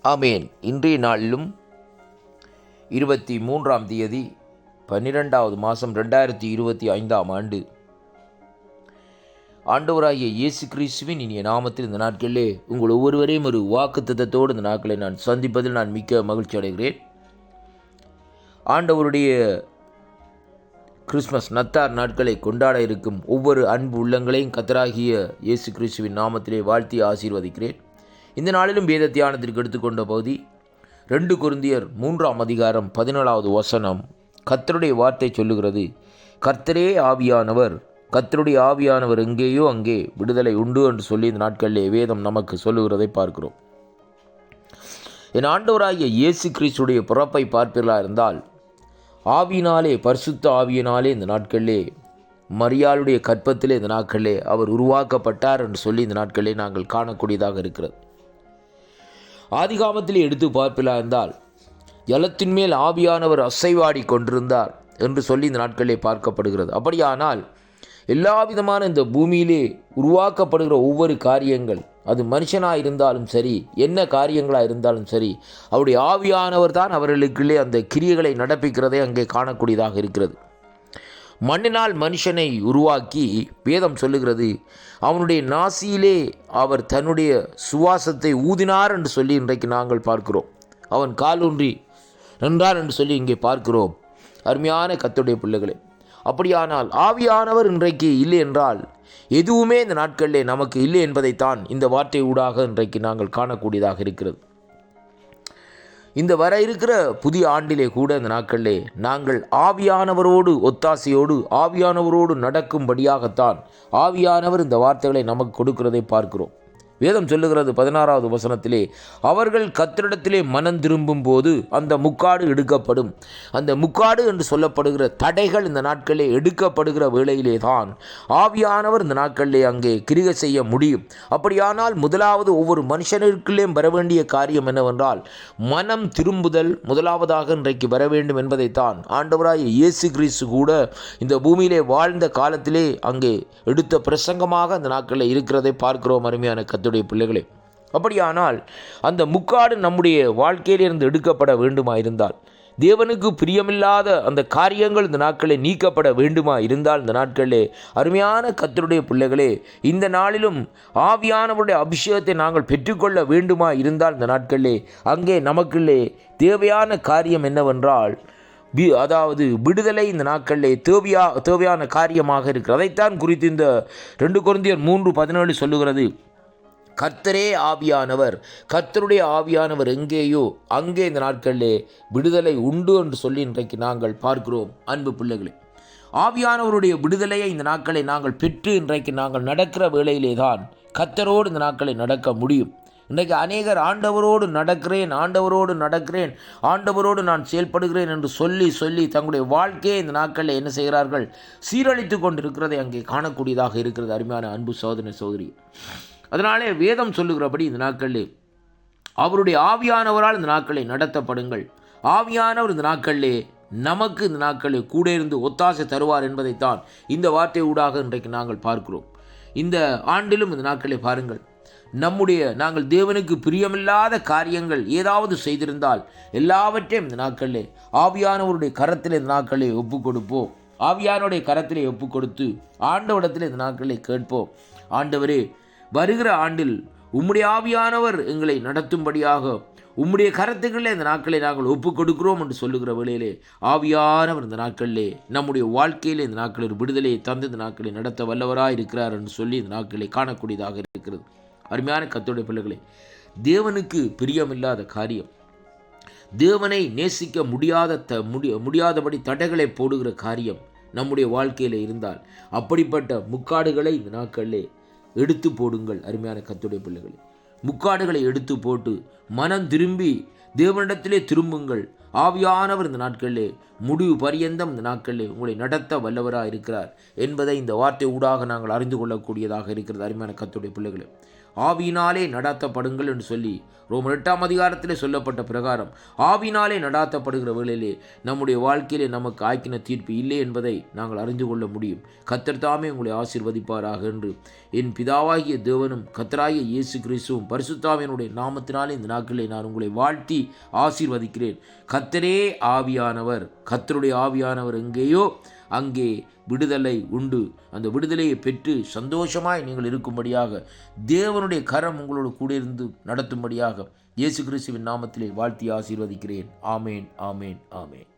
ஆமேன். இன்றைய நாளிலும் 23ஆம் தேதி 12வது மாதம் 2025ஆம் ஆண்டு ஆண்டவராகிய இயேசு கிறிஸ்துவின் இனிய நாமத்தில் இந்த நாட்களிலே உங்கள் ஒவ்வொருவரையும் ஒரு வாக்குத்தத்தத்தோடு இந்த நாட்களை நான் சந்திப்பதில் நான் மிக்க மகிழ்ச்சி அடைகிறேன். ஆண்டவருடைய கிறிஸ்மஸ் நத்தார் நாட்களை கொண்டாட இருக்கும் ஒவ்வொரு அன்பு உள்ளங்களையும் கர்த்தராகிய இயேசு கிறிஸ்துவின் நாமத்திலே வாழ்த்தி ஆசீர்வதிக்கிறேன். இந்த நாளிலும் வேத தியானத்திற்கு எடுத்துக்கொண்ட பகுதி 2 கொரிந்தியர் 3ஆம் அதிகாரம் 17வது வசனம். கர்த்தருடைய வார்த்தை சொல்லுகிறது, கர்த்தரே ஆவியானவர், கர்த்தருடைய ஆவியானவர் எங்கேயோ அங்கே விடுதலை உண்டு என்று சொல்லி இந்த நாட்களிலே வேதம் நமக்கு சொல்லுகிறதை பார்க்கிறோம். என் ஆண்டவராகிய இயேசு கிறிஸ்துடைய பிறப்பை பார்ப்பீர்களா இருந்தால் ஆவியினாலே, பரிசுத்த ஆவியினாலே இந்த நாட்களிலே மரியாளுடைய கற்பத்திலே இந்த நாட்களிலே அவர் உருவாக்கப்பட்டார் என்று சொல்லி இந்த நாட்களிலே நாங்கள் காணக்கூடியதாக இருக்கிறது. ஆதிகாமத்திலே எடுத்து பார்ப்பீர்களா இருந்தால் ஜலத்தின் மேல் ஆவியானவர் அசைவாடி கொண்டிருந்தார் என்று சொல்லி இந்த நாட்களிலே பார்க்கப்படுகிறது. அப்படியானால் எல்லா விதமான இந்த பூமியிலே உருவாக்கப்படுகிற ஒவ்வொரு காரியங்கள், அது மனுஷனாக இருந்தாலும் சரி, என்ன காரியங்களாக இருந்தாலும் சரி, அவருடைய ஆவியானவர் தான் அவர்களுக்குள்ளே அந்த கிரியைகளை நடப்பிக்கிறதை அங்கே காணக்கூடியதாக இருக்கிறது. மண்ணினால் மனுஷனை உருவாக்கி வேதம் சொல்லுகிறது, அவனுடைய நாசியிலே அவர் தன்னுடைய சுவாசத்தை ஊதினார் என்று சொல்லி இன்றைக்கு நாங்கள் பார்க்கிறோம். அவன் காலூன்றி நின்றார் என்று சொல்லி இங்கே பார்க்கிறோம். அருமையான கர்த்தருடைய பிள்ளைகளே, அப்படியானால் ஆவியானவர் இன்றைக்கு இல்லை என்றால் எதுவுமே இந்த நாட்களிலே நமக்கு இல்லை என்பதைத்தான் இந்த வார்த்தை ஊடாக இன்றைக்கு நாங்கள் காணக்கூடியதாக இருக்கிறது. இந்த வர இருக்கிற புதிய ஆண்டிலே கூட இந்த நாட்களிலே நாங்கள் ஆவியானவரோடு ஒத்தாசையோடு ஆவியானவரோடு நடக்கும்படியாகத்தான் ஆவியானவர் இந்த வார்த்தைகளை நமக்கு கொடுக்கிறதை பார்க்கிறோம். வேதம் சொல்லுகிறது 16வது வசனத்திலே, அவர்கள் கர்த்தரிடத்திலே மனம் திரும்பும் போது அந்த முக்காடு எடுக்கப்படும். அந்த முக்காடு என்று சொல்லப்படுகிற தடைகள் இந்த நாட்களிலே எடுக்கப்படுகிற வேளையிலே தான் ஆவியானவர் இந்த நாட்களிலே அங்கே கிரியை செய்ய முடியும். அப்படியானால் முதலாவது ஒவ்வொரு மனுஷனுக்குள்ளே வர வேண்டிய காரியம் என்னவென்றால் மனம் திரும்புதல் முதலாவதாக இன்றைக்கு வர வேண்டும் என்பதைத்தான் ஆண்டவராகிய இயேசு கிறிஸ்து கூட இந்த பூமியிலே வாழ்ந்த காலத்திலே அங்கே எடுத்த பிரசங்கமாக அந்த நாட்களில் இருக்கிறதை பார்க்கிறோம். அருமையான கர்த்தருடைய பிள்ளைகளே, அப்படியானால் அந்த முக்காடு நம்முடைய வாழ்க்கையிலிருந்து எடுக்கப்பட வேண்டுமா இருந்தால், தேவனுக்கு பிரியமில்லாத அந்த காரியங்கள் இந்த நாட்களில் நீக்கப்பட வேண்டுமா இருந்தால், இந்த நாட்களிலே அருமையான கர்த்தருடைய பிள்ளைகளே, இந்த நாளிலும் ஆவியானவருடைய அபிஷேகத்தை நாங்கள் பெற்றுக்கொள்ள வேண்டுமா இருந்தால், இந்த நாட்களிலே அங்கே நமக்குள்ளே தேவையான காரியம் என்னவென்றால் அதாவது விடுதலை இந்த நாட்களிலே தேவையான காரியமாக இருக்கிறது. அதைத்தான் குறித்து இந்த 2 கொரிந்தியர் 3:17 சொல்லுகிறது, கர்த்தரே ஆவியானவர், கர்த்தருடைய ஆவியானவர் எங்கேயோ அங்கே இந்த நாட்களிலே விடுதலை உண்டு என்று சொல்லி இன்றைக்கு நாங்கள் பார்க்கிறோம். அன்பு பிள்ளைகளே, ஆவியானவருடைய விடுதலையை இந்த நாட்களை நாங்கள் பெற்று இன்றைக்கு நாங்கள் நடக்கிற வேளையிலே தான் கர்த்தரோடு இந்த நாட்களை நடக்க முடியும். இன்றைக்கு அநேகர் ஆண்டவரோடு நடக்கிறேன், ஆண்டவரோடு நான் செயல்படுகிறேன் என்று சொல்லி தங்களுடைய வாழ்க்கையை இந்த நாட்களில் என்ன செய்கிறார்கள், சீரழித்து கொண்டிருக்கிறதை அங்கே காணக்கூடியதாக இருக்கிறது. அருமையான அன்பு சகோதர சகோதரி, அதனாலே வேதம் சொல்லுகிறபடி இந்த நாட்களில் அவருடைய ஆவியானவரால் இந்த நாட்களை நடத்தப்படுங்கள். ஆவியானவர் இந்த நாட்களிலே நமக்கு இந்த நாட்களில் கூட இருந்து ஒத்தாசை தருவார் என்பதைத்தான் இந்த வார்த்தை ஊடாக இன்றைக்கு நாங்கள் பார்க்கிறோம். இந்த ஆண்டிலும் இந்த நாட்களை பாருங்கள், நாங்கள் தேவனுக்கு பிரியமில்லாத காரியங்கள் ஏதாவது செய்திருந்தால் எல்லாவற்றையும் இந்த நாட்களிலே ஆவியானவருடைய கரத்தில் இந்த நாட்களை ஒப்பு கொடுப்போம். ஆவியானவருடைய கரத்திலே ஒப்பு கொடுத்து ஆண்டவரிடத்தில் இந்த நாட்களை கேட்போம். ஆண்டவரே, வருகிற ஆண்டில் உம்முடைய ஆவியானவர் எங்களை நடத்தும்படியாக உம்முடைய கரத்துக்களே இந்த நாட்களை நாங்கள் ஒப்புக் கொடுக்கிறோம் என்று சொல்லுகிற வேளையிலே ஆவியானவர் இந்த நாட்களிலே நம்முடைய வாழ்க்கையிலே இந்த நாட்களில் விடுதலையை தந்து இந்த நாட்களை நடத்த வல்லவராக இருக்கிறார் என்று சொல்லி இந்த நாட்களை காணக்கூடியதாக இருக்கிறது. அருமையான கர்த்தருடைய பிள்ளைகளே, தேவனுக்கு பிரியமில்லாத காரியம், தேவனை நேசிக்க முடியாதபடி தடைகளை போடுகிற காரியம் நம்முடைய வாழ்க்கையில் இருந்தால் அப்படிப்பட்ட முக்காடுகளை இந்த நாட்களிலே எடுத்து போடுங்கள். அருமையான கர்த்தருடைய பிள்ளைகளே, முக்காடுகளை எடுத்து போட்டு மனம் திரும்பி தேவனிடத்திலே திரும்புங்கள். ஆவியானவர் இந்த நாட்களிலே முடிவு பரியந்தம் இந்த நாட்களிலே உங்களை நடத்த வல்லவராக இருக்கிறார் என்பதை இந்த வார்த்தை ஊடாக நாங்கள் அறிந்து கொள்ளக்கூடியதாக இருக்கிறது. அருமையான கர்த்தருடைய பிள்ளைகளே, ஆவியினாலே நடாத்தப்படுங்கள் என்று சொல்லி ரோமர் 8ஆம் அதிகாரத்திலே சொல்லப்பட்ட பிரகாரம் ஆவியினாலே நடாத்தப்படுகிற வேளையிலே நம்முடைய வாழ்க்கையிலே நமக்கு ஆக்கின தீர்ப்பு இல்லை என்பதை நாங்கள் அறிந்து கொள்ள முடியும். கர்த்தர் தாமே உங்களை ஆசீர்வதிப்பாராக என்று என் பிதாவாகிய தேவனும் கர்த்தராகிய இயேசு கிறிஸ்துவும் பரிசுத்தாவியனுடைய நாமத்தினாலே இந்த நாட்களிலே நான் உங்களை வாழ்த்தி ஆசீர்வதிக்கிறேன். கர்த்தரே ஆவியானவர். கர்த்தருடைய ஆவியானவர் எங்கேயோ அங்கே விடுதலை உண்டு. அந்த விடுதலையை பெற்று சந்தோஷமாய் நீங்கள் இருக்கும்படியாக தேவனுடைய கரம் உங்களோடு கூட இருந்து நடத்தும்படியாக இயேசு கிறிஸ்துவின் நாமத்திலே வாழ்த்தி ஆசீர்வதிக்கிறேன். ஆமேன், ஆமேன், ஆமேன்.